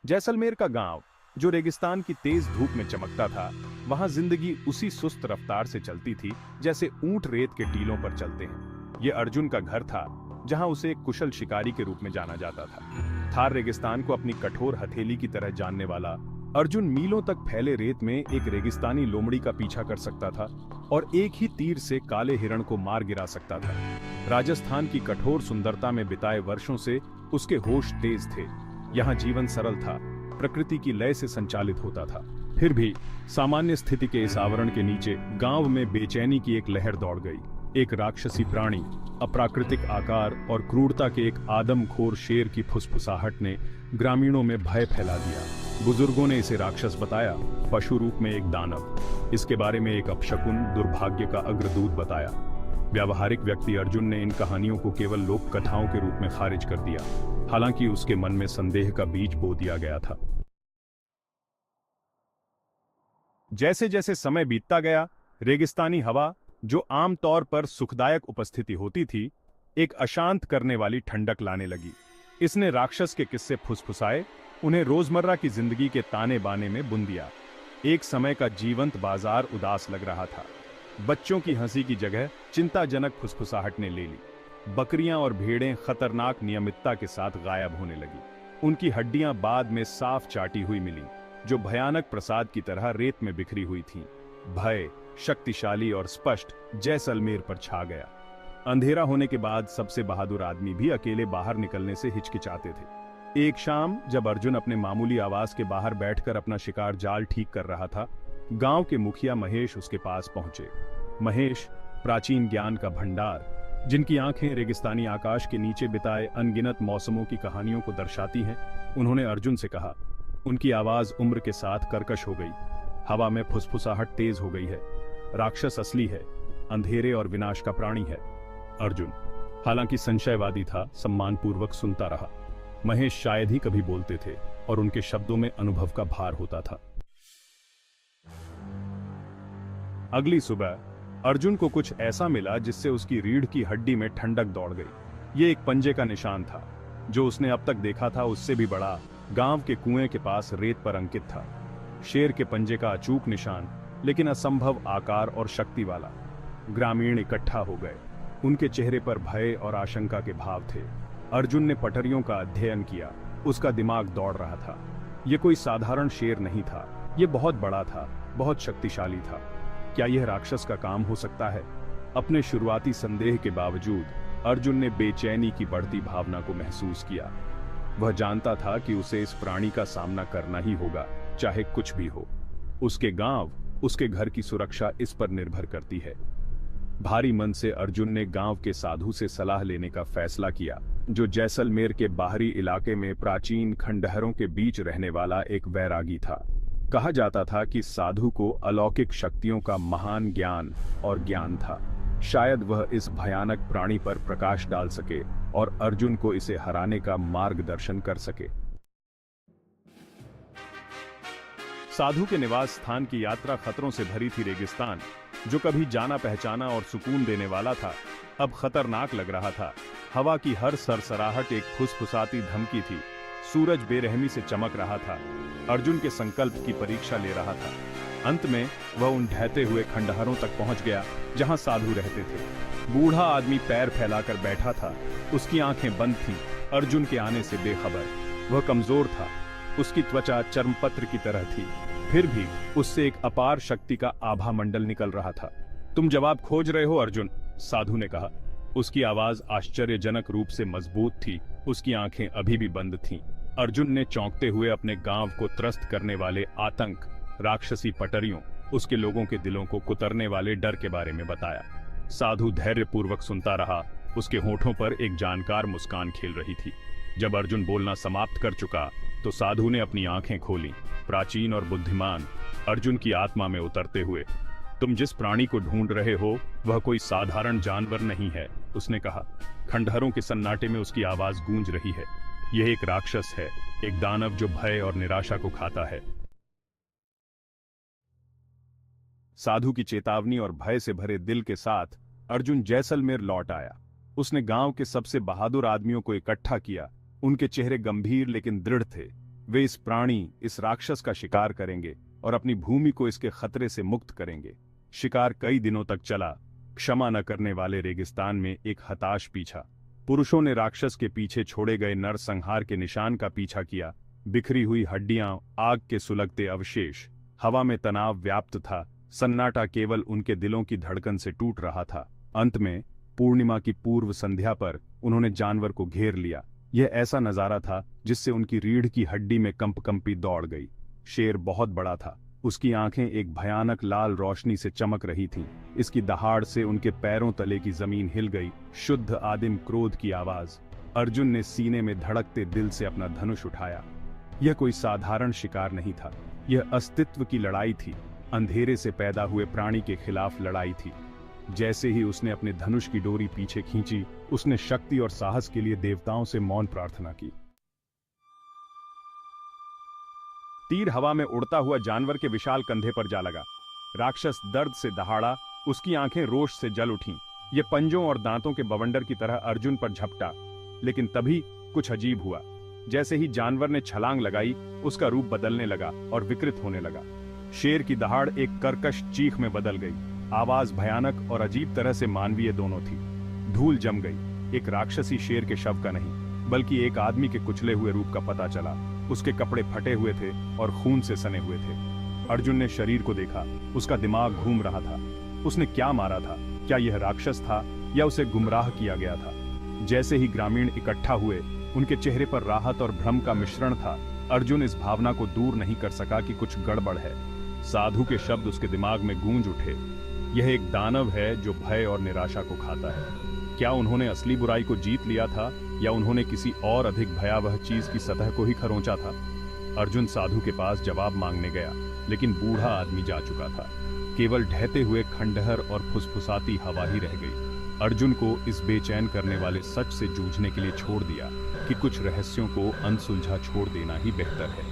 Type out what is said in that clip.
जैसलमेर का गांव, जो रेगिस्तान की तेज धूप में चमकता था, वहां जिंदगी उसी सुस्त रफ्तार से चलती थी जैसे ऊंट रेत के टीलों पर चलते हैं। ये अर्जुन का घर था, जहां उसे एक कुशल शिकारी के रूप में जाना जाता था। थार रेगिस्तान को अपनी कठोर हथेली की तरह जानने वाला अर्जुन मीलों तक फैले रेत में एक रेगिस्तानी लोमड़ी का पीछा कर सकता था और एक ही तीर से काले हिरण को मार गिरा सकता था। राजस्थान की कठोर सुंदरता में बिताए वर्षों से उसके होश तेज थे। यहाँ जीवन सरल था, प्रकृति की लय से संचालित होता था। फिर भी सामान्य स्थिति के इस आवरण के नीचे गांव में बेचैनी की एक लहर दौड़ गई। एक राक्षसी प्राणी, अप्राकृतिक आकार और क्रूरता के एक आदमखोर शेर की फुसफुसाहट ने ग्रामीणों में भय फैला दिया। बुजुर्गों ने इसे राक्षस बताया, पशु रूप में एक दानव। इसके बारे में एक अपशकुन, दुर्भाग्य का अग्रदूत बताया। व्यावहारिक व्यक्ति अर्जुन ने इन कहानियों को केवल लोक कथाओं के रूप में खारिज कर दिया, हालांकि उसके मन में संदेह का बीज बो दिया गया था। जैसे जैसे समय बीतता गया, रेगिस्तानी हवा, जो आमतौर पर सुखदायक उपस्थिति होती थी, एक अशांत करने वाली ठंडक लाने लगी। इसने राक्षस के किस्से फुसफुसाए, उन्हें रोजमर्रा की जिंदगी के ताने बाने में बुन दिया। एक समय का जीवंत बाजार उदास लग रहा था। बच्चों की हंसी की जगह चिंताजनक फुसफुसाहट ने ले ली। बकरियां और भेड़ें खतरनाक नियमितता के साथ गायब होने लगी। उनकी हड्डियां बाद में साफ चाटी हुई मिली, जो भयानक प्रसाद की तरह रेत में बिखरी हुई थीं। भय, शक्तिशाली और स्पष्ट, जैसलमेर पर छा गया। अंधेरा होने के बाद सबसे बहादुर आदमी भी अकेले बाहर निकलने से हिचकिचाते थे। एक शाम जब अर्जुन अपने मामूली आवास के बाहर बैठकर अपना शिकार जाल ठीक कर रहा था, गांव के मुखिया महेश उसके पास पहुंचे। महेश, प्राचीन ज्ञान का भंडार, जिनकी आंखें रेगिस्तानी आकाश के नीचे बिताए अनगिनत मौसमों की कहानियों को दर्शाती हैं, उन्होंने अर्जुन से कहा। उनकी आवाज उम्र के साथ कर्कश हो गई। हवा में फुसफुसाहट तेज हो गई है। राक्षस असली है, अंधेरे और विनाश का प्राणी है। अर्जुन, हालांकि संशयवादी था, सम्मानपूर्वक सुनता रहा। महेश शायद ही कभी बोलते थे और उनके शब्दों में अनुभव का भार होता था। अगली सुबह अर्जुन को कुछ ऐसा मिला जिससे उसकी रीढ़ की हड्डी में ठंडक दौड़ गई। ये एक पंजे का निशान था। जो उसने अब तक देखा था उससे भी बड़ा, गांव के कुएं के पास रेत पर अंकित था। शेर के पंजे का अचूक निशान, लेकिन असंभव आकार और शक्ति वाला। ग्रामीण इकट्ठा हो गए। उनके चेहरे पर भय और आशंका के भाव थे। अर्जुन ने पटरियों का अध्ययन किया। उसका दिमाग दौड़ रहा था। यह कोई साधारण शेर नहीं था, यह बहुत बड़ा था, बहुत शक्तिशाली था। क्या यह राक्षस का काम हो सकता है? अपने शुरुआती संदेह के बावजूद अर्जुन ने बेचैनी की बढ़ती भावना को महसूस किया। वह जानता था कि उसे इस प्राणी का सामना करना ही होगा, चाहे कुछ भी हो। उसके गांव, उसके घर की सुरक्षा इस पर निर्भर करती है। भारी मन से अर्जुन ने गांव के साधु से सलाह लेने का फैसला किया, जो जैसलमेर के बाहरी इलाके में प्राचीन खंडहरों के बीच रहने वाला एक वैरागी था। कहा जाता था कि साधु को अलौकिक शक्तियों का महान ज्ञान और ज्ञान था। शायद वह इस भयानक प्राणी पर प्रकाश डाल सके और अर्जुन को इसे हराने का मार्गदर्शन कर सके। साधु के निवास स्थान की यात्रा खतरों से भरी थी। रेगिस्तान, जो कभी जाना पहचाना और सुकून देने वाला था, अब खतरनाक लग रहा था। हवा की हर सरसराहट एक फुसफुसाती धमकी थी। सूरज बेरहमी से चमक रहा था, अर्जुन के संकल्प की परीक्षा ले रहा था। अंत में वह उन ढहते हुए खंडहरों तक पहुंच गया जहां साधु रहते थे। बूढ़ा आदमी पैर फैलाकर बैठा था, उसकी आंखें बंद थीं, अर्जुन के आने से बेखबर। वह कमजोर था, उसकी त्वचा चर्मपत्र की तरह थी, फिर भी उससे एक अपार शक्ति का आभा मंडल निकल रहा था। तुम जवाब खोज रहे हो अर्जुन? साधु ने कहा। उसकी आवाज आश्चर्यजनक रूप से मजबूत थी, उसकी आंखें अभी भी बंद थीं। अर्जुन ने चौंकते हुए अपने गांव को त्रस्त करने वाले आतंक, राक्षसी पटरियों, उसके लोगों के दिलों को कुतरने वाले डर के बारे में बताया। साधु धैर्यपूर्वक सुनता रहा, उसके होठों पर एक जानकार मुस्कान खेल रही थी। जब अर्जुन बोलना समाप्त कर चुका तो साधु ने अपनी आंखें खोली, प्राचीन और बुद्धिमान, अर्जुन की आत्मा में उतरते हुए। तुम जिस प्राणी को ढूंढ रहे हो वह कोई साधारण जानवर नहीं है, उसने कहा। खंडहरों के सन्नाटे में उसकी आवाज गूंज रही है। यह एक राक्षस है, एक दानव जो भय और निराशा को खाता है। साधु की चेतावनी और भय से भरे दिल के साथ अर्जुन जैसलमेर लौट आया। उसने गांव के सबसे बहादुर आदमियों को इकट्ठा किया। उनके चेहरे गंभीर लेकिन दृढ़ थे। वे इस प्राणी, इस राक्षस का शिकार करेंगे और अपनी भूमि को इसके खतरे से मुक्त करेंगे। शिकार कई दिनों तक चला। क्षमा न करने वाले रेगिस्तान में एक हताश पीछा। पुरुषों ने राक्षस के पीछे छोड़े गए नरसंहार के निशान का पीछा किया। बिखरी हुई हड्डियां, आग के सुलगते अवशेष। हवा में तनाव व्याप्त था। सन्नाटा केवल उनके दिलों की धड़कन से टूट रहा था। अंत में पूर्णिमा की पूर्व संध्या पर उन्होंने जानवर को घेर लिया। यह ऐसा नजारा था जिससे उनकी रीढ़ की हड्डी में कंपकंपी दौड़ गई। शेर बहुत बड़ा था। उसकी आंखें एक भयानक लाल रोशनी से चमक रही थीं। इसकी दहाड़ से उनके पैरों तले की जमीन हिल गई। शुद्ध आदिम क्रोध की आवाज। अर्जुन ने सीने में धड़कते दिल से अपना धनुष उठाया। यह कोई साधारण शिकार नहीं था। यह अस्तित्व की लड़ाई थी। अंधेरे से पैदा हुए प्राणी के खिलाफ लड़ाई थी। जैसे ही उसने अपने धनुष की डोरी पीछे खींची, उसने शक्ति और साहस के लिए देवताओं से मौन प्रार्थना की। तीर हवा में उड़ता हुआ जानवर के विशाल कंधे पर जा लगा। राक्षस दर्द से दहाड़ा। उसकी आंखें रोष से जल उठीं। ये पंजों और दांतों के बवंडर की तरह अर्जुन पर झपटा। लेकिन तभी कुछ अजीब हुआ। जैसे ही जानवर ने छलांग लगाई, उसका रूप बदलने लगा और विकृत होने लगा। शेर की दहाड़ एक कर्कश चीख में बदल गई। आवाज भयानक और अजीब तरह से मानवीय दोनों थी। धूल जम गई। एक राक्षसी शेर के शव का नहीं, बल्कि एक आदमी के कुचले हुए रूप का पता चला। उसके कपड़े फटे हुए थे और खून से सने हुए थे। अर्जुन ने शरीर को देखा। उसका दिमाग घूम रहा था। उसने क्या मारा था? क्या यह राक्षस था या उसे गुमराह किया गया था? जैसे ही ग्रामीण इकट्ठा हुए, उनके चेहरे पर राहत और भ्रम का मिश्रण था। अर्जुन इस भावना को दूर नहीं कर सका कि कुछ गड़बड़ है। साधु के शब्द उसके दिमाग में गूंज उठे। यह एक दानव है जो भय और निराशा को खाता है। क्या उन्होंने असली बुराई को जीत लिया था या उन्होंने किसी और अधिक भयावह चीज की सतह को ही खरोंचा था? अर्जुन साधु के पास जवाब मांगने गया, लेकिन बूढ़ा आदमी जा चुका था। केवल ढहते हुए खंडहर और फुसफुसाती हवा ही रह गई। अर्जुन को इस बेचैन करने वाले सच से जूझने के लिए छोड़ दिया कि कुछ रहस्यों को अनसुलझा छोड़ देना ही बेहतर है।